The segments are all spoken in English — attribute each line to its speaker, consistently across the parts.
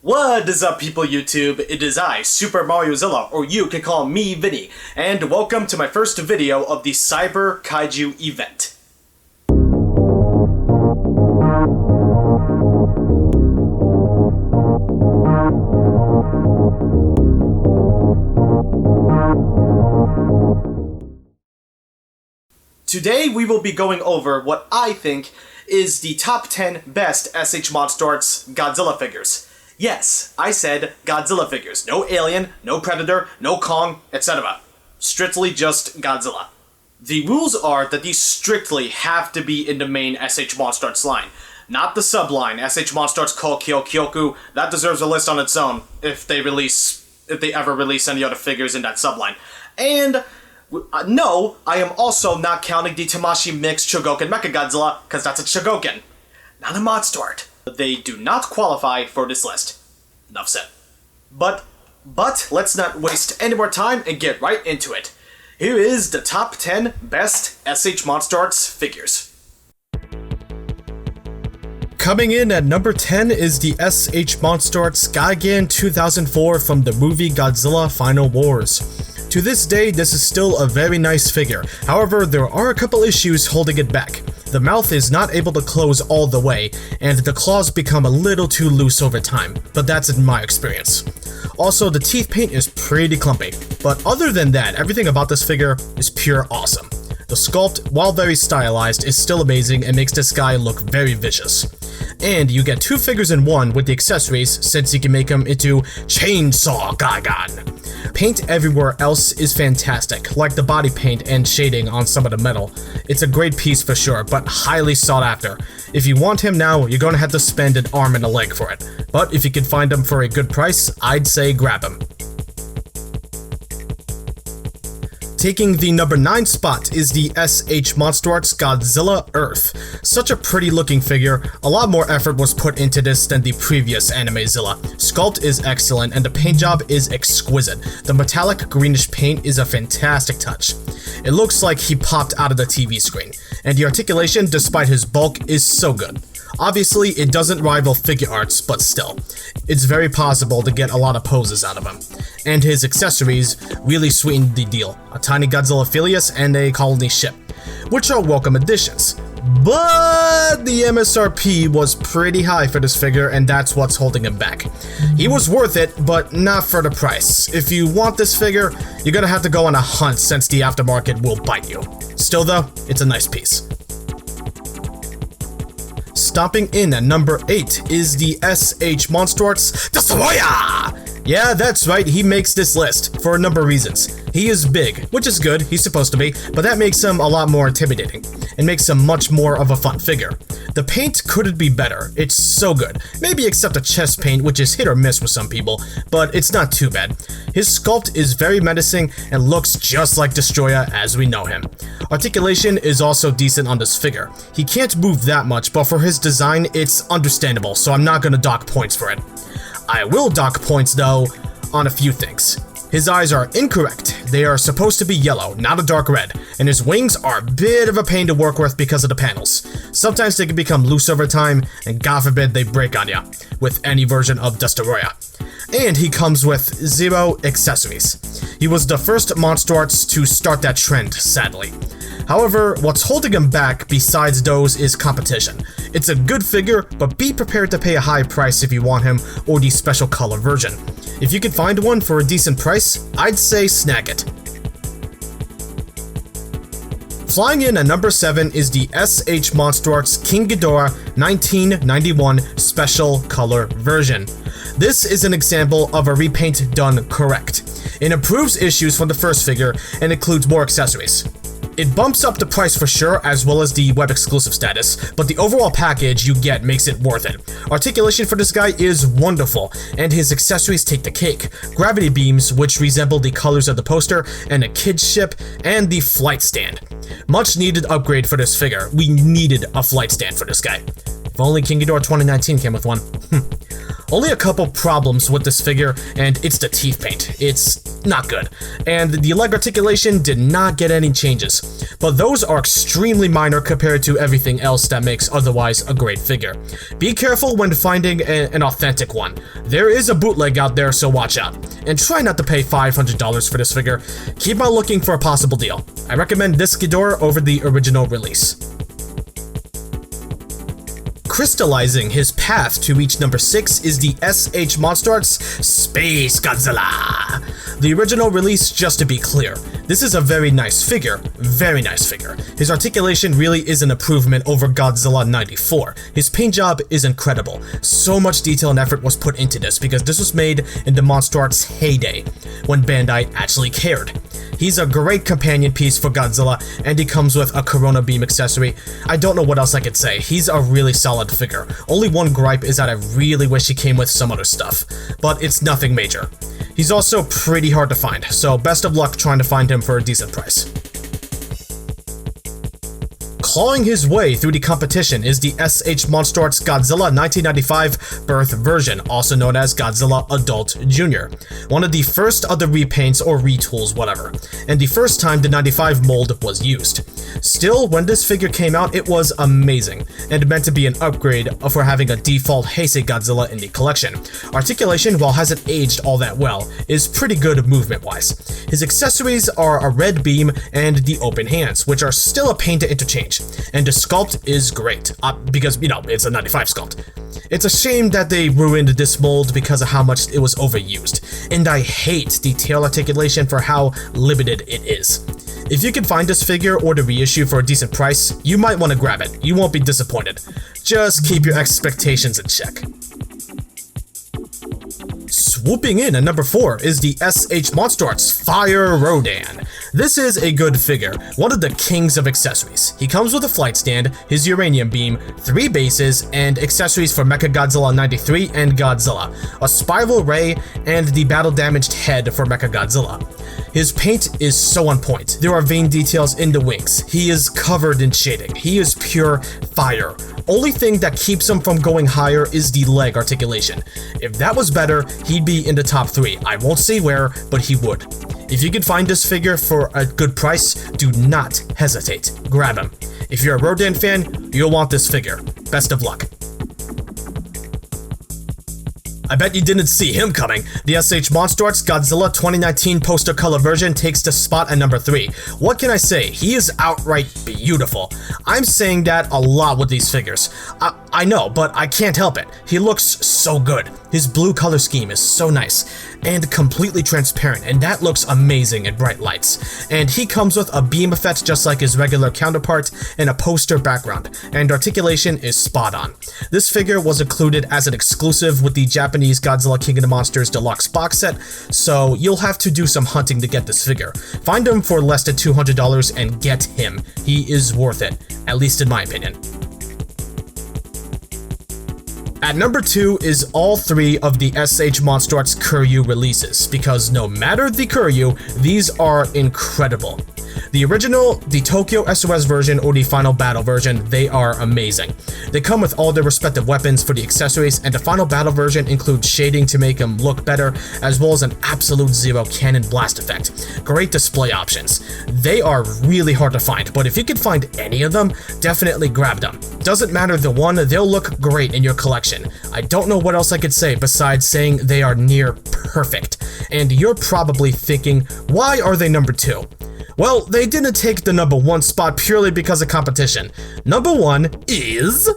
Speaker 1: What is up, people YouTube? It is I, Super Mariozilla, or you can call me Vinny, and welcome to my first video of the Cyber Kaiju Event. Today we will be going over what I think is the top 10 best S.H.MonsterArts Godzilla figures. Yes, I said Godzilla figures. No Alien, no Predator, no Kong, etc. Strictly just Godzilla. The rules are that these strictly have to be in the main S.H.MonsterArts line, not the subline S.H.MonsterArts Kokyo Kyoku. That deserves a list on its own if they ever release any other figures in that subline. And no, I am also not counting the Tamashi Mixed Chogokin Mechagodzilla, because that's a Chogokin, not a monster art. They do not qualify for this list. Enough said. But let's not waste any more time and get right into it. Here is the top 10 best S.H.MonsterArts figures. Coming in at number 10 is the S.H.MonsterArts Gigan 2004 from the movie Godzilla Final Wars. To this day, this is still a very nice figure. However, there are a couple issues holding it back. The mouth is not able to close all the way, and the claws become a little too loose over time, but that's in my experience. Also, the teeth paint is pretty clumpy, but other than that, everything about this figure is pure awesome. The sculpt, while very stylized, is still amazing and makes this guy look very vicious. And you get two figures in one with the accessories, since you can make them into Chainsaw Gigan. Paint everywhere else is fantastic, like the body paint and shading on some of the metal. It's a great piece for sure, but highly sought after. If you want him now, you're gonna have to spend an arm and a leg for it. But if you can find him for a good price, I'd say grab him. Taking the number 9 spot is the S.H.MonsterArts Godzilla Earth. Such a pretty looking figure. A lot more effort was put into this than the previous Anime-Zilla. Sculpt is excellent and the paint job is exquisite. The metallic greenish paint is a fantastic touch. It looks like he popped out of the TV screen, and the articulation, despite his bulk, is so good. Obviously, it doesn't rival figure arts, but still, it's very possible to get a lot of poses out of him. And his accessories really sweetened the deal. A tiny Godzilla Figures and a colony ship, which are welcome additions. But the MSRP was pretty high for this figure, and that's what's holding him back. He was worth it, but not for the price. If you want this figure, you're gonna have to go on a hunt since the aftermarket will bite you. Still though, it's a nice piece. Stomping in at number 8 is the S.H.MonsterArts Destroyer! Yeah, that's right, he makes this list, for a number of reasons. He is big, which is good, he's supposed to be, but that makes him a lot more intimidating, and makes him much more of a fun figure. The paint couldn't be better, it's so good, maybe except the chest paint, which is hit or miss with some people, but it's not too bad. His sculpt is very menacing and looks just like Destroyer as we know him. Articulation is also decent on this figure. He can't move that much, but for his design, it's understandable, so I'm not gonna dock points for it. I will dock points though on a few things. His eyes are incorrect. They are supposed to be yellow, not a dark red, and his wings are a bit of a pain to work with because of the panels. Sometimes they can become loose over time, and God forbid they break on ya, with any version of Destroyer. And he comes with 0 accessories. He was the first MonsterArts to start that trend, sadly. However, what's holding him back besides those is competition. It's a good figure, but be prepared to pay a high price if you want him or the special color version. If you can find one for a decent price, I'd say snag it. Flying in at number 7 is the S.H.MonsterArts King Ghidorah 1991 Special Color version. This is an example of a repaint done correct. It improves issues from the first figure and includes more accessories. It bumps up the price for sure, as well as the web exclusive status, but the overall package you get makes it worth it. Articulation for this guy is wonderful, and his accessories take the cake. Gravity beams, which resemble the colors of the poster, and a kid's ship, and the flight stand. Much needed upgrade for this figure. We needed a flight stand for this guy. If only King Ghidorah 2019 came with one. Only a couple problems with this figure, and it's the teeth paint. It's not good. And the leg articulation did not get any changes, but those are extremely minor compared to everything else that makes otherwise a great figure. Be careful when finding an authentic one. There is a bootleg out there, so watch out. And try not to pay $500 for this figure. Keep on looking for a possible deal. I recommend this Ghidorah over the original release. Crystallizing his path to reach number 6 is the S.H.MonsterArts Space Godzilla. The original release, just to be clear, this is a very nice figure, very nice figure. His articulation really is an improvement over Godzilla 94. His paint job is incredible. So much detail and effort was put into this because this was made in the MonsterArts heyday, when Bandai actually cared. He's a great companion piece for Godzilla, and he comes with a Corona Beam accessory. I don't know what else I could say. He's a really solid figure. Only one gripe is that I really wish he came with some other stuff, but it's nothing major. He's also pretty hard to find, so best of luck trying to find him for a decent price. Clawing his way through the competition is the S.H.MonsterArts Godzilla 1995 Birth version, also known as Godzilla Adult Jr. One of the first of the repaints or retools, whatever, and the first time the 95 mold was used. Still, when this figure came out, it was amazing, and meant to be an upgrade for having a default Heisei Godzilla in the collection. Articulation, while hasn't aged all that well, is pretty good movement-wise. His accessories are a red beam and the open hands, which are still a pain to interchange. And the sculpt is great, because, you know, it's a 95 sculpt. It's a shame that they ruined this mold because of how much it was overused, and I hate the tail articulation for how limited it is. If you can find this figure or the reissue for a decent price, you might want to grab it. You won't be disappointed. Just keep your expectations in check. Swooping in at number 4 is the S.H.MonsterArts Fire Rodan. This is a good figure, one of the kings of accessories. He comes with a flight stand, his uranium beam, 3 bases, and accessories for Mechagodzilla 93 and Godzilla, a spiral ray, and the battle-damaged head for Mechagodzilla. His paint is so on point. There are vein details in the wings. He is covered in shading. He is pure fire. Only thing that keeps him from going higher is the leg articulation. If that was better, he'd be in the top 3. I won't say where, but he would. If you can find this figure for a good price, do not hesitate. Grab him. If you're a Rodan fan, you'll want this figure. Best of luck. I bet you didn't see him coming. The S.H.MonsterArts Godzilla 2019 poster color version takes the spot at number 3. What can I say? He is outright beautiful. I'm saying that a lot with these figures. I know, but I can't help it. He looks so good. His blue color scheme is so nice and completely transparent, and that looks amazing in bright lights. And he comes with a beam effect just like his regular counterpart and a poster background, and articulation is spot on. This figure was included as an exclusive with the Japanese Godzilla King of the Monsters Deluxe box set, so you'll have to do some hunting to get this figure. Find him for less than $200 and get him. He is worth it, at least in my opinion. At number 2 is all 3 of the S.H.MonsterArts Kuryu releases, because no matter the Kuryu, these are incredible. The original, the Tokyo SOS version, or the Final Battle version, they are amazing. They come with all their respective weapons for the accessories, and the Final Battle version includes shading to make them look better, as well as an absolute zero cannon blast effect. Great display options. They are really hard to find, but if you can find any of them, definitely grab them. Doesn't matter the one, they'll look great in your collection. I don't know what else I could say besides saying they are near perfect. And you're probably thinking, why are they number 2? Well, they didn't take the number 1 spot purely because of competition. Number 1 is...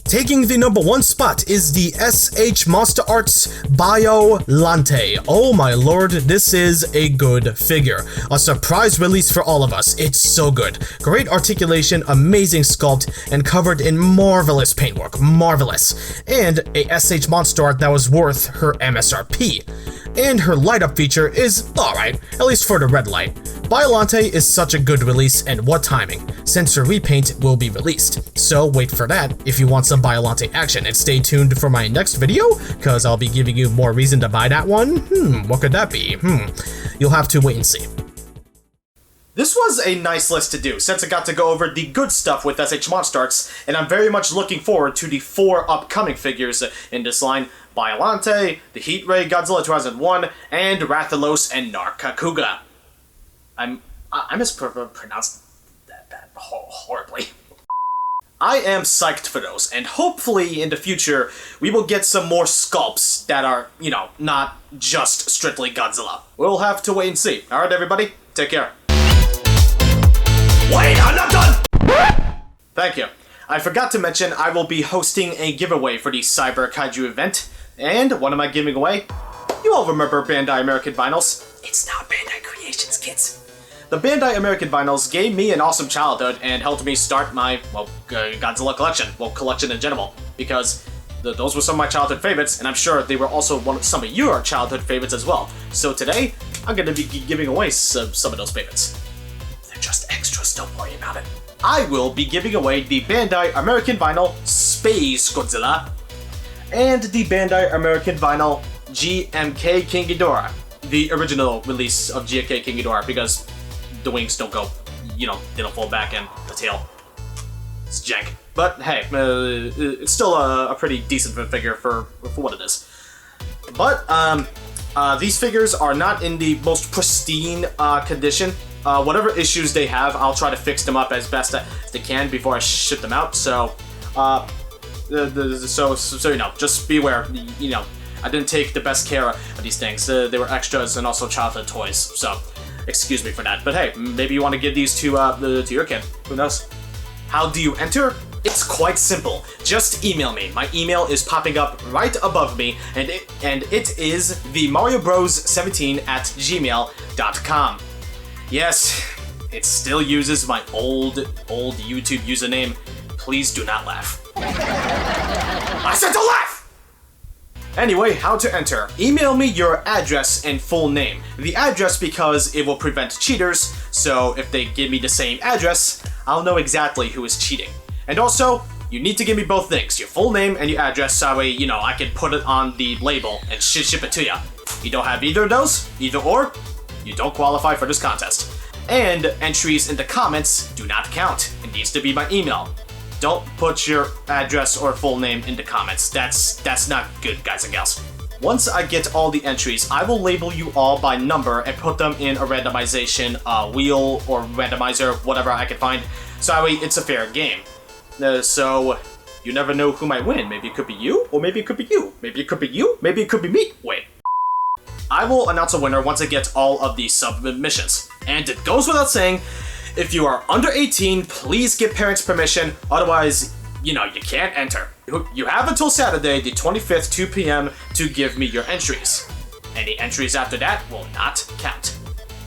Speaker 1: Taking the number 1 spot is the S.H.MonsterArts Biolante. Oh my lord, this is a good figure. A surprise release for all of us. It's so good. Great articulation, amazing sculpt, and covered in marvelous paintwork. Marvelous. And a S.H.MonsterArt that was worth her MSRP. And her light up feature is alright, at least for the red light. Biolante is such a good release, and what timing, since her repaint will be released. So wait for that if you want some Biolante action, and stay tuned for my next video, cause I'll be giving you more reason to buy that one. What could that be? You'll have to wait and see. This was a nice list to do, since I got to go over the good stuff with S.H.MonsterArts, and I'm very much looking forward to the 4 upcoming figures in this line: Biollante, the Heat Ray Godzilla 2001, and Rathalos and Narkakuga. I mispronounced that horribly. I am psyched for those, and hopefully in the future we will get some more sculpts that are, you know, not just strictly Godzilla. We'll have to wait and see. Alright everybody, take care. Wait, I'm not done! Thank you. I forgot to mention I will be hosting a giveaway for the Cyber Kaiju Event, and what am I giving away? You all remember Bandai American Vinyls? It's not Bandai Creations, kids. The Bandai American Vinyls gave me an awesome childhood and helped me start my, well, Godzilla collection. Well, collection in general. Because those were some of my childhood favorites, and I'm sure they were also some of your childhood favorites as well. So today, I'm going to be giving away some of those favorites. They're just extras, don't worry about it. I will be giving away the Bandai American Vinyl Space Godzilla and the Bandai American Vinyl GMK King Ghidorah. The original release of GMK King Ghidorah, because the wings don't go, you know, they don't fall back, and the tail, it's jank. But hey, it's still a pretty decent figure for what it is. But these figures are not in the most pristine condition. Whatever issues they have, I'll try to fix them up as best as they can before I ship them out. So, so you know, just be aware. You know, I didn't take the best care of these things. They were extras and also childhood toys. So, excuse me for that. But hey, maybe you want to give these to your kid. Who knows? How do you enter? It's quite simple. Just email me. My email is popping up right above me, and it is the mariobros17@gmail.com. Yes, it still uses my old YouTube username. Please do not laugh. I said don't laugh! Anyway, how to enter. Email me your address and full name. The address because it will prevent cheaters, so if they give me the same address, I'll know exactly who is cheating. And also, you need to give me both things, your full name and your address, so that way, you know, I can put it on the label and ship it to you. You don't have either of those, either or, you don't qualify for this contest. And entries in the comments do not count. It needs to be my email. Don't put your address or full name in the comments. That's not good, guys and gals. Once I get all the entries, I will label you all by number and put them in a randomization wheel or randomizer, whatever I can find, so that way it's a fair game. So you never know who might win. Maybe it could be you, or maybe it could be you. Maybe it could be you, maybe it could be me. Wait. I will announce a winner once I get all of the submissions. And it goes without saying, if you are under 18, please give parents permission, otherwise, you know, you can't enter. You have until Saturday, the 25th, 2 p.m. to give me your entries. Any entries after that will not count.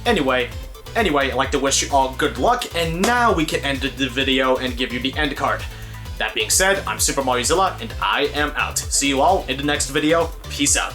Speaker 1: Anyway, I'd like to wish you all good luck, and now we can end the video and give you the end card. That being said, I'm Super Mariozilla, and I am out. See you all in the next video. Peace out.